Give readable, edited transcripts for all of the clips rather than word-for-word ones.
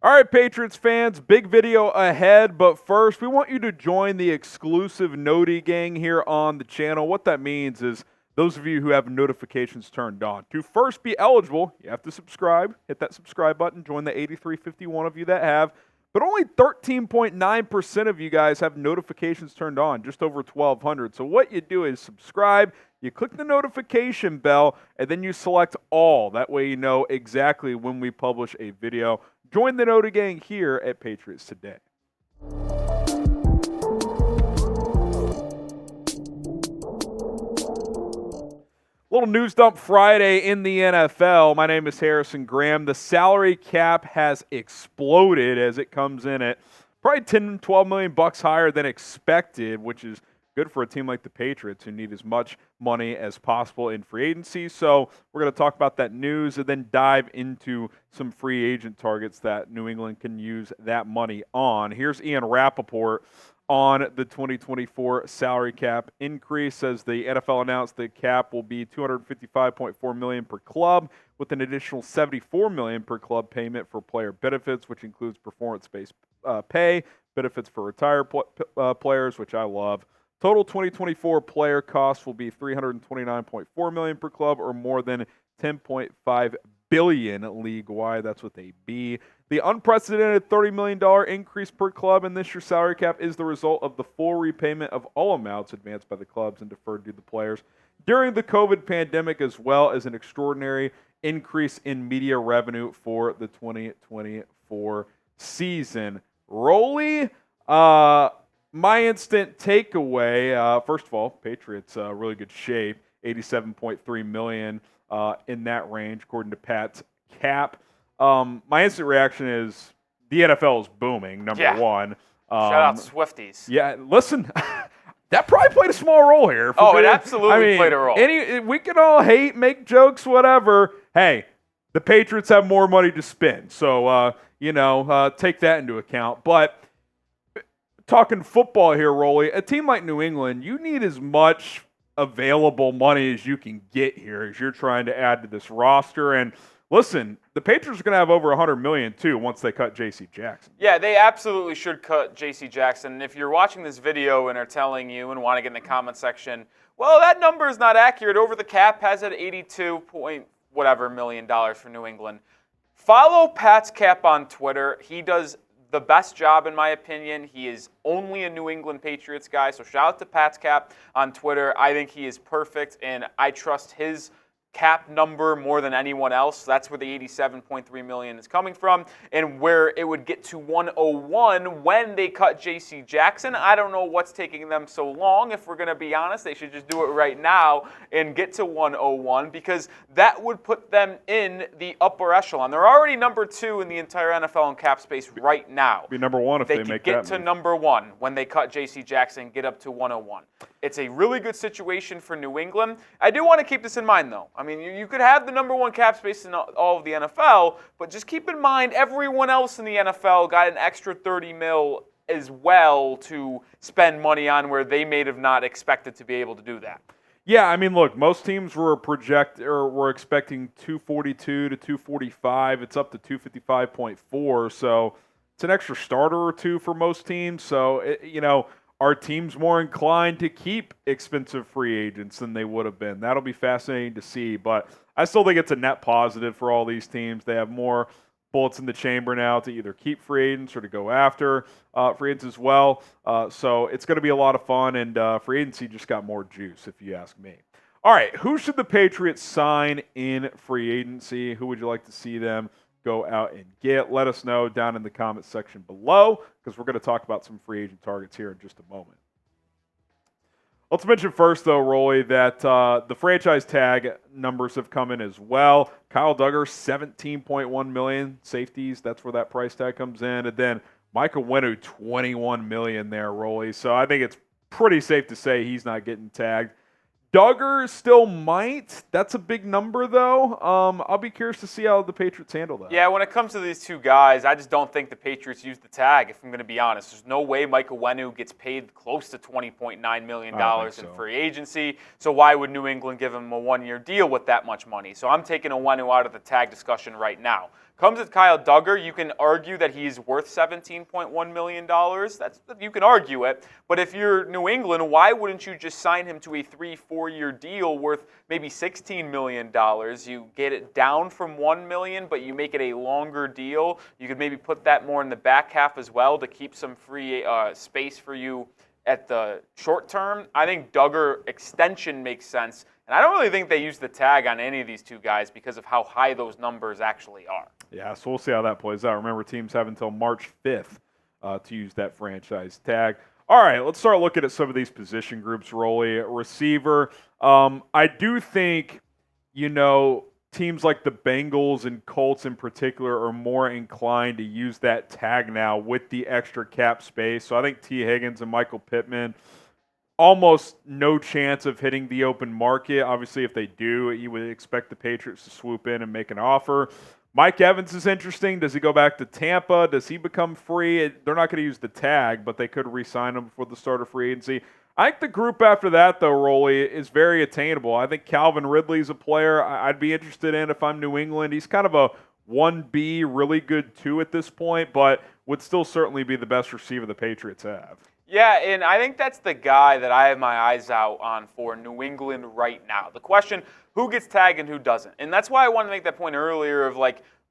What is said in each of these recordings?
All right, Patriots fans, big video ahead, but first, we want you to join the exclusive Noti gang here on the channel. What that means is those of you who have notifications turned on. To first be eligible, you have to subscribe. Hit that subscribe button. Join the 8351 of you that have. But only 13.9% of you guys have notifications turned on, just over 1,200. So what you do is subscribe, you click the notification bell, and then you select all. That way you know exactly when we publish a video. Join the Noti gang here at Patriots Today. Little news dump Friday in the NFL. My name is Harrison Graham. The salary cap has exploded as it comes in at probably $10-12 million higher than expected, which is good for a team like the Patriots who need as much money as possible in free agency. So we're going to talk about that news and then dive into some free agent targets that New England can use that money on. Here's Ian Rappaport on the 2024 salary cap increase. As the NFL announced the cap will be $255.4 million per club, with an additional $74 million per club payment for player benefits, which includes performance-based pay, benefits for retired players, which I love. Total 2024 player costs will be $329.4 million per club, or more than $10.5 billion league-wide. That's with a B. The unprecedented $30 million increase per club in this year's salary cap is the result of the full repayment of all amounts advanced by the clubs and deferred to the players during the COVID pandemic, as well as an extraordinary increase in media revenue for the 2024 season. Rolly, my instant takeaway, first of all, Patriots really good shape, $87.3 million in that range, according to Pat's cap. My instant reaction is the NFL is booming, number one. Shout out Swifties. Yeah, listen, that probably played a small role here. It absolutely played a role. We can all hate, make jokes, whatever. Hey, the Patriots have more money to spend, so, take that into account. But talking football here, Rolly, a team like New England, you need as much available money as you can get here as you're trying to add to this roster. And listen, the Patriots are going to have over $100 million too once they cut J.C. Jackson. Yeah, they absolutely should cut J.C. Jackson. And if you're watching this video and are telling you and want to get in the comment section, well, that number is not accurate. Over the cap has it 82 point whatever million dollars for New England. Follow Pat's cap on Twitter. He does the best job, in my opinion. He is only a New England Patriots guy, so shout out to Pat's cap on Twitter. I think he is perfect, and I trust his cap number more than anyone else. That's where the $87.3 million is coming from, and where it would get to 101 when they cut J.C. Jackson. I don't know what's taking them so long. If we're going to be honest, they should just do it right now and get to 101, because that would put them in the upper echelon. They're already number 2 in the entire NFL in cap space right now. Be number 1 if they make that. They could get to number 1 when they cut J.C. Jackson, get up to 101. It's a really good situation for New England. I do want to keep this in mind, though. I mean, you could have the number 1 cap space in all of the NFL, but just keep in mind everyone else in the NFL got an extra $30 million as well to spend money on, where they may have not expected to be able to do that. Yeah, I mean, look, most teams were expecting 242 to 245. It's up to 255.4, so it's an extra starter or two for most teams. So, are teams more inclined to keep expensive free agents than they would have been? That'll be fascinating to see, but I still think it's a net positive for all these teams. They have more bullets in the chamber now to either keep free agents or to go after free agents as well. So it's going to be a lot of fun, and free agency just got more juice, if you ask me. All right, who should the Patriots sign in free agency? Who would you like to see them go out and get? Let us know down in the comments section below, because we're going to talk about some free agent targets here in just a moment. Let's mention first, though, Rolly, that the franchise tag numbers have come in as well. Kyle Duggar, $17.1 million. Safeties, that's where that price tag comes in. And then Michael Wenu, $21 million there, Rolly. So I think it's pretty safe to say he's not getting tagged. Duggar still might. That's a big number, though. I'll be curious to see how the Patriots handle that. Yeah, when it comes to these two guys, I just don't think the Patriots use the tag, if I'm going to be honest. There's no way Michael Wenu gets paid close to $20.9 million in free agency. So why would New England give him a one-year deal with that much money? So I'm taking a Wenu out of the tag discussion right now. Comes with Kyle Duggar. You can argue that he's worth $17.1 million. You can argue it. But if you're New England, why wouldn't you just sign him to a 3-4-year deal worth maybe $16 million? You get it down from $1 million, but you make it a longer deal. You could maybe put that more in the back half as well to keep some free space for you at the short term. I think Duggar extension makes sense. And I don't really think they use the tag on any of these two guys because of how high those numbers actually are. Yeah, so we'll see how that plays out. Remember, teams have until March 5th to use that franchise tag. All right, let's start looking at some of these position groups, Rolly. Receiver, I do think, teams like the Bengals and Colts in particular are more inclined to use that tag now with the extra cap space. So I think Tee Higgins and Michael Pittman, almost no chance of hitting the open market. Obviously, if they do, you would expect the Patriots to swoop in and make an offer. Mike Evans is interesting. Does he go back to Tampa? Does he become free? They're not going to use the tag, but they could re-sign him before the start of free agency. I think the group after that, though, Rolly, is very attainable. I think Calvin Ridley's a player I'd be interested in if I'm New England. He's kind of a 1B, really good 2 at this point, but would still certainly be the best receiver the Patriots have. Yeah, and I think that's the guy that I have my eyes out on for New England right now. The question, who gets tagged and who doesn't? And that's why I wanted to make that point earlier of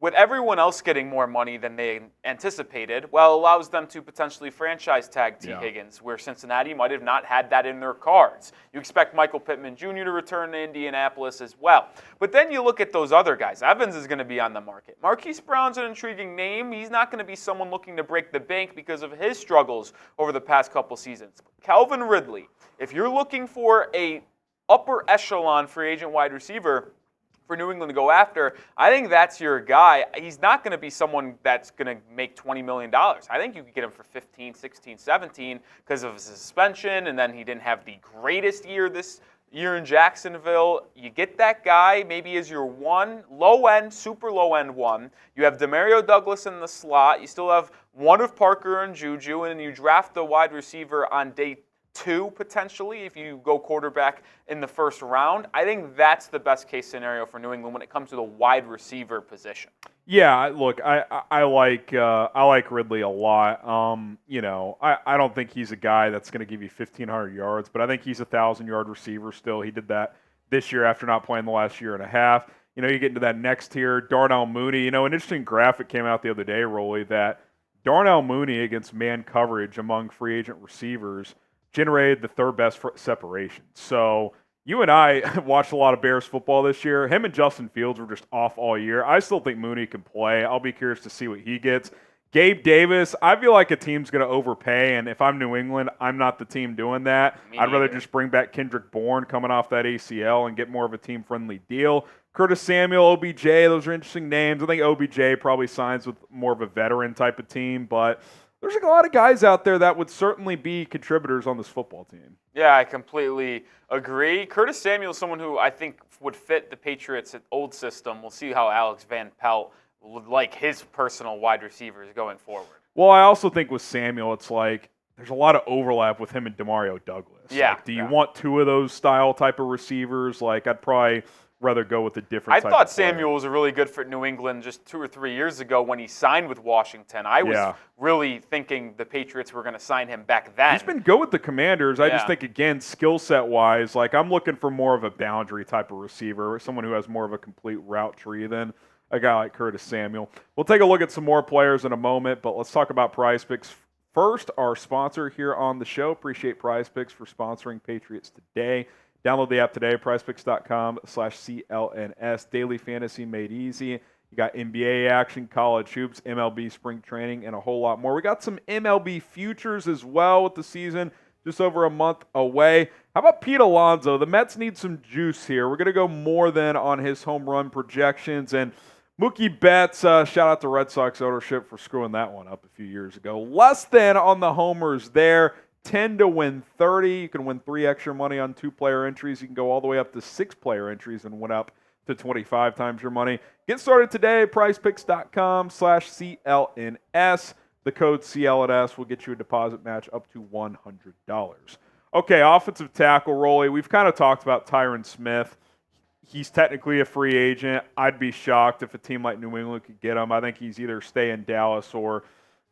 with everyone else getting more money than they anticipated, it allows them to potentially franchise tag Tee Higgins, where Cincinnati might have not had that in their cards. You expect Michael Pittman Jr. to return to Indianapolis as well. But then you look at those other guys. Evans is going to be on the market. Marquise Brown's an intriguing name. He's not going to be someone looking to break the bank because of his struggles over the past couple seasons. Calvin Ridley, if you're looking for a upper echelon free agent wide receiver for New England to go after, I think that's your guy. He's not going to be someone that's going to make $20 million. I think you could get him for 15, 16, 17 because of his suspension, and then he didn't have the greatest year this year in Jacksonville. You get that guy maybe as your one, low-end, super low-end one. You have Demario Douglas in the slot. You still have one of Parker and Juju, and then you draft the wide receiver on day 2 potentially if you go quarterback in the first round. I think that's the best case scenario for New England when it comes to the wide receiver position. Yeah, look, I like Ridley a lot. I don't think he's a guy that's going to give you 1,500 yards, but I think he's a 1,000-yard receiver still. He did that this year after not playing the last year and a half. You get into that next tier, Darnell Mooney. An interesting graphic came out the other day, Rolly, that Darnell Mooney against man coverage among free agent receivers generated the third best separation. So you and I watched a lot of Bears football this year. Him and Justin Fields were just off all year. I still think Mooney can play. I'll be curious to see what he gets. Gabe Davis, I feel like a team's going to overpay, and if I'm New England, I'm not the team doing that. I'd rather just bring back Kendrick Bourne coming off that ACL and get more of a team-friendly deal. Curtis Samuel, OBJ, those are interesting names. I think OBJ probably signs with more of a veteran type of team, but there's a lot of guys out there that would certainly be contributors on this football team. Yeah, I completely agree. Curtis Samuel is someone who I think would fit the Patriots' old system. We'll see how Alex Van Pelt would like his personal wide receivers going forward. Well, I also think with Samuel, it's there's a lot of overlap with him and Demario Douglas. Yeah. Do you want 2 of those style type of receivers? I'd probably rather go with a different type I thought of player. Samuel was a really good for New England just 2 or 3 years ago when he signed with Washington. I was really thinking the Patriots were going to sign him back then. He's been good with the Commanders. I just think, again, skill set-wise, I'm looking for more of a boundary type of receiver, someone who has more of a complete route tree than a guy like Curtis Samuel. We'll take a look at some more players in a moment, but let's talk about Prize Picks. First, our sponsor here on the show. Appreciate Prize Picks for sponsoring Patriots Today. Download the app today, prizepicks.com/CLNS. Daily fantasy made easy. You got NBA action, college hoops, MLB spring training, and a whole lot more. We got some MLB futures as well with the season just over a month away. How about Pete Alonso? The Mets need some juice here. We're going to go more than on his home run projections. And Mookie Betts, shout out to Red Sox ownership for screwing that one up a few years ago. Less than on the homers there. 10 to win 30. You can win 3 extra money on 2-player entries. You can go all the way up to 6-player entries and win up to 25 times your money. Get started today at prizepicks.com/CLNS. The code CLNS will get you a deposit match up to $100. Okay, offensive tackle, Rolly. We've kind of talked about Tyron Smith. he's technically a free agent. I'd be shocked if a team like New England could get him. I think he's either stay in Dallas or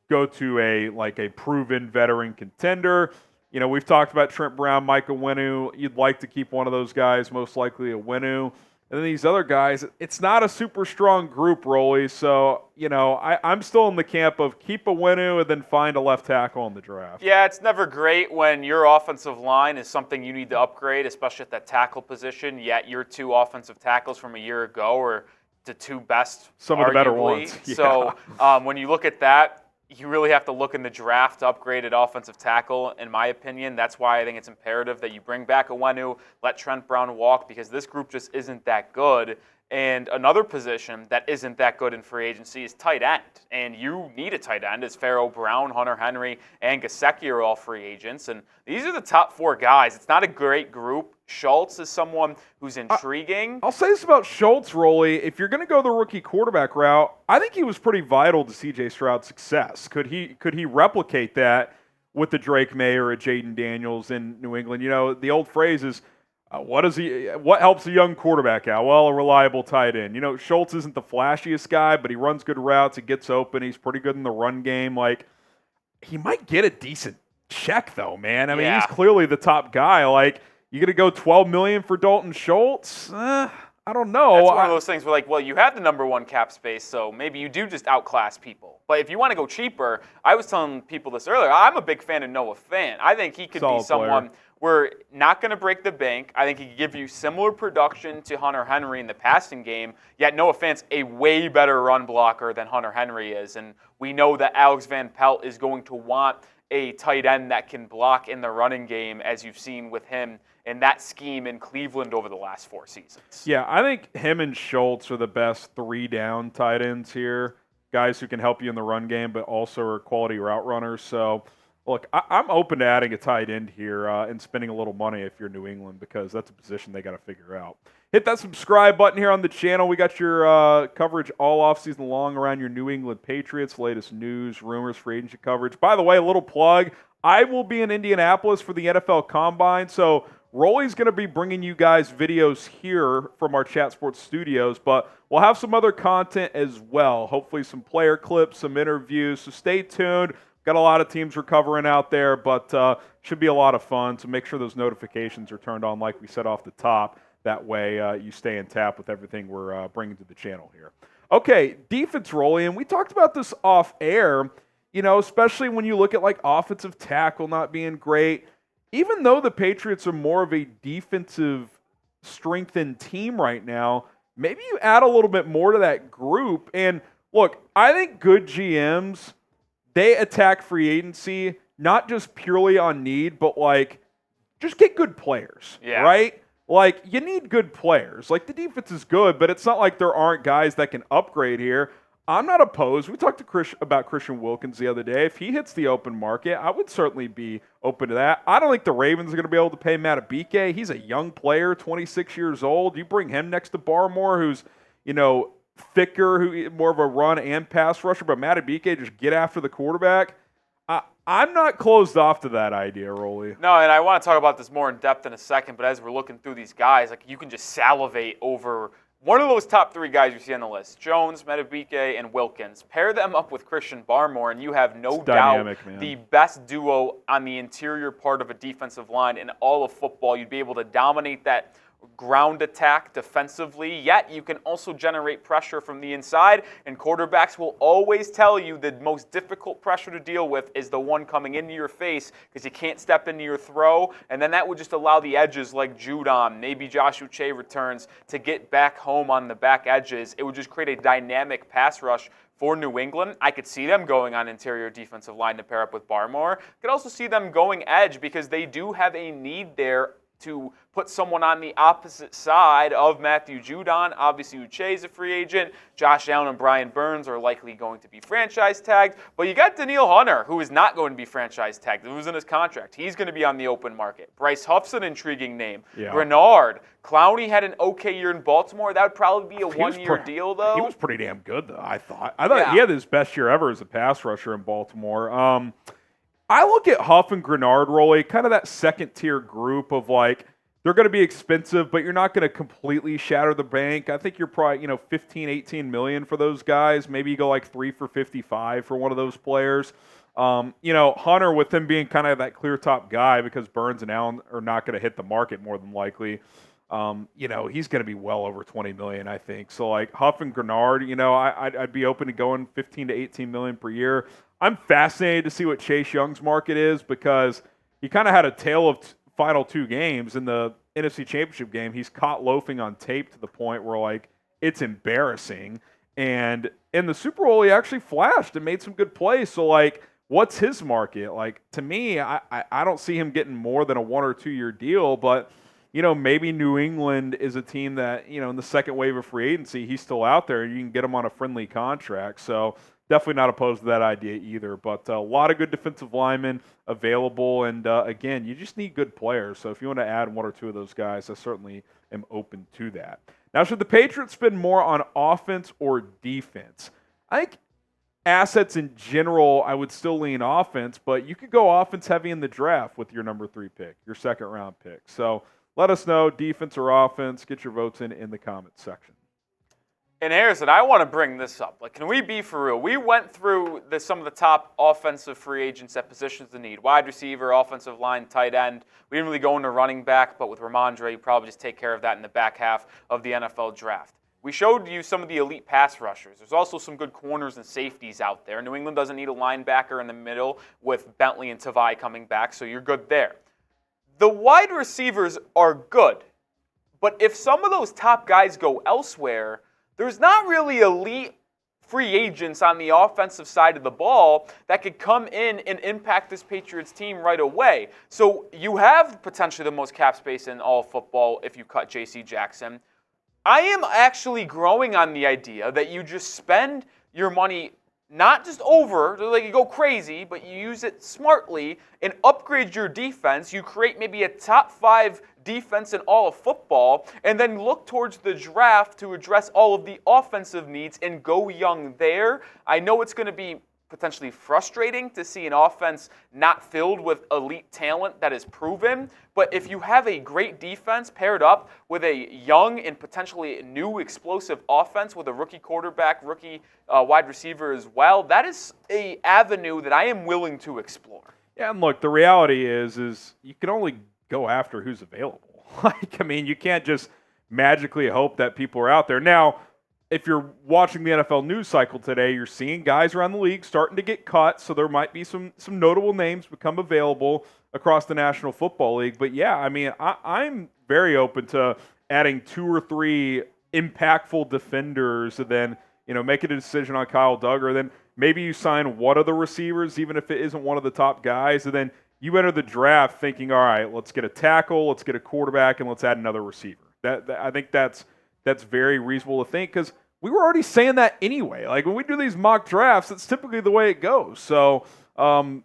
go to a proven veteran contender. You know, we've talked about Trent Brown, Micah Winu. You'd like to keep one of those guys, most likely a Winu. And then these other guys, it's not a super strong group, Rolly. So, you know, I'm still in the camp of keep a Winu and then find a left tackle in the draft. Yeah, it's never great when your offensive line is something you need to upgrade, especially at that tackle position, yet your 2 offensive tackles from a year ago are the 2 best, some of the better ones. Yeah. So when you look at that, you really have to look in the draft to upgrade at offensive tackle, in my opinion. That's why I think it's imperative that you bring back Winu, let Trent Brown walk, because this group just isn't that good. And another position that isn't that good in free agency is tight end. And you need a tight end, as Pharaoh Brown, Hunter Henry, and Gesicki are all free agents. And these are the top 4 guys. It's not a great group. Schultz is someone who's intriguing. I'll say this about Schultz, Rolly. If you're going to go the rookie quarterback route, I think he was pretty vital to C.J. Stroud's success. Could he replicate that with the Drake May or a Jaden Daniels in New England? You know, the old phrase is, what helps a young quarterback out? Well, a reliable tight end. You know, Schultz isn't the flashiest guy, but he runs good routes. He gets open. He's pretty good in the run game. Like, he might get a decent check, though, man. I mean, he's clearly the top guy. Like, you going to go $12 million for Dalton Schultz? I don't know. That's one of those things where, like, well, you have the number 1 cap space, so maybe you do just outclass people. But if you want to go cheaper, I was telling people this earlier, I'm a big fan of Noah Fant. I think he could be someone we're not going to break the bank. I think he could give you similar production to Hunter Henry in the passing game, yet Noah Fant's a way better run blocker than Hunter Henry is. And we know that Alex Van Pelt is going to want a tight end that can block in the running game, as you've seen with him in that scheme in Cleveland over the last 4 seasons. Yeah, I think him and Schultz are the best 3-down tight ends here, guys who can help you in the run game but also are quality route runners. So, look, I'm open to adding a tight end here and spending a little money if you're New England, because that's a position they got to figure out. Hit that subscribe button here on the channel. We got your coverage all offseason long around your New England Patriots, latest news, rumors, free agency coverage. By the way, a little plug. I will be in Indianapolis for the NFL Combine, so Rolly's going to be bringing you guys videos here from our Chat Sports studios, but we'll have some other content as well. Hopefully some player clips, some interviews, so stay tuned. Got a lot of teams we're covering out there, but should be a lot of fun, so make sure those notifications are turned on like we said off the top. That way you stay in tap with everything we're bringing to the channel here. Okay, defense, Rolly, and we talked about this off air, you know, especially when you look at like offensive tackle not being great. Even though the Patriots are more of a defensive strengthened team right now, maybe you add a little bit more to that group. And look, I think good GMs, they attack free agency not just purely on need, but like just get good players, right? Like, you need good players. Like, the defense is good, but it's not like there aren't guys that can upgrade here. I'm not opposed. We talked to about Christian Wilkins the other day. If he hits the open market, I would certainly be open to that. I don't think the Ravens are going to be able to pay Matabike. He's a young player, 26 years old. You bring him next to Barmore, who's, you know, thicker, who more of a run and pass rusher, but Matabike just get after the quarterback. I'm not closed off to that idea, Rolly. No, and I want to talk about this more in depth in a second, but as we're looking through these guys, like, you can just salivate over one of those top 3 guys you see on the list, Jones, Matabike, and Wilkins. Pair them up with Christian Barmore, and you have no doubt the best duo on the interior part of a defensive line in all of football. You'd be able to dominate that ground attack defensively, yet you can also generate pressure from the inside, and quarterbacks will always tell you the most difficult pressure to deal with is the one coming into your face, because you can't step into your throw, and then that would just allow the edges like Judon, maybe Josh Uche returns, to get back home on the back edges. It would just create a dynamic pass rush for New England. I could see them going on interior defensive line to pair up with Barmore. I could also see them going edge, because they do have a need there to put someone on the opposite side of Matthew Judon. Obviously, Uche is a free agent. Josh Allen and Brian Burns are likely going to be franchise tagged. But you got Danielle Hunter, who is not going to be franchise tagged. It was in his contract. He's going to be on the open market. Bryce Huff's an intriguing name. Grenard. Clowney had an okay year in Baltimore. That would probably be a one-year deal, though. He was pretty damn good, though, I thought. He had his best year ever as a pass rusher in Baltimore. I look at Huff and Grenard, Rolly, kind of that second-tier group of, like, they're going to be expensive, but you're not going to completely shatter the bank. I think you're probably, 15, 18 million for those guys. Maybe you go like 3 for 55 for one of those players. Hunter, with him being kind of that clear top guy because Burns and Allen are not going to hit the market more than likely. He's going to be well over 20 million, I think. So like Huff and Grenard, I'd be open to going 15 to 18 million per year. I'm fascinated to see what Chase Young's market is because he kind of had a tale of final 2 games. In the NFC Championship game, he's caught loafing on tape to the point where like it's embarrassing. And in the Super Bowl, he actually flashed and made some good plays. So like, what's his market? Like, to me, I don't see him getting more than a 1 or 2 year deal, but maybe New England is a team that, in the second wave of free agency, he's still out there and you can get him on a friendly contract. So definitely not opposed to that idea either. But a lot of good defensive linemen available. And again, you just need good players. So if you want to add 1 or 2 of those guys, I certainly am open to that. Now, should the Patriots spend more on offense or defense? I think assets in general, I would still lean offense, but you could go offense heavy in the draft with your number 3 pick, your second round pick. So let us know, defense or offense. Get your votes in the comments section. And Harrison, I want to bring this up. Like, can we be for real? We went through some of the top offensive free agents at positions of need. Wide receiver, offensive line, tight end. We didn't really go into running back, but with Ramondre, you probably just take care of that in the back half of the NFL draft. We showed you some of the elite pass rushers. There's also some good corners and safeties out there. New England doesn't need a linebacker in the middle with Bentley and Tavai coming back, so you're good there. The wide receivers are good, but if some of those top guys go elsewhere, there's not really elite free agents on the offensive side of the ball that could come in and impact this Patriots team right away. So you have potentially the most cap space in all of football if you cut J.C. Jackson. I am actually growing on the idea that you just spend your money not just over, like you go crazy, but you use it smartly and upgrade your defense. You create maybe a top 5 defense in all of football, and then look towards the draft to address all of the offensive needs and go young there. I know it's going to be potentially frustrating to see an offense not filled with elite talent that is proven, but if you have a great defense paired up with a young and potentially new explosive offense with a rookie quarterback, rookie wide receiver as well, that is an avenue that I am willing to explore. Yeah, and look, the reality is you can only go after who's available. You can't just magically hope that people are out there. Now, if you're watching the NFL news cycle today, you're seeing guys around the league starting to get cut, so there might be some notable names become available across the National Football League. But yeah, I'm very open to adding 2 or 3 impactful defenders and then, making a decision on Kyle Duggar. Then maybe you sign one of the receivers, even if it isn't one of the top guys, and then you enter the draft thinking, all right, let's get a tackle, let's get a quarterback, and let's add another receiver. I think that's very reasonable to think because we were already saying that anyway. Like when we do these mock drafts, that's typically the way it goes. So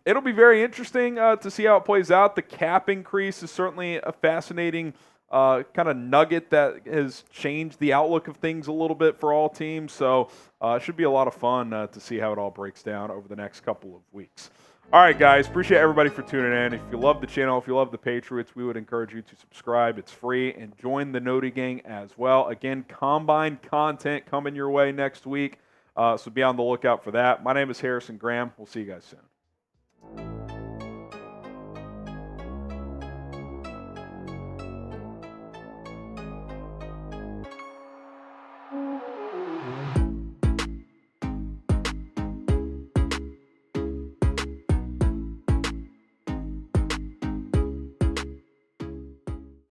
it'll be very interesting to see how it plays out. The cap increase is certainly a fascinating kind of nugget that has changed the outlook of things a little bit for all teams. So it should be a lot of fun to see how it all breaks down over the next couple of weeks. All right, guys, appreciate everybody for tuning in. If you love the channel, if you love the Patriots, we would encourage you to subscribe. It's free, and join the Noti Gang as well. Again, Combine content coming your way next week, so be on the lookout for that. My name is Harrison Graham. We'll see you guys soon.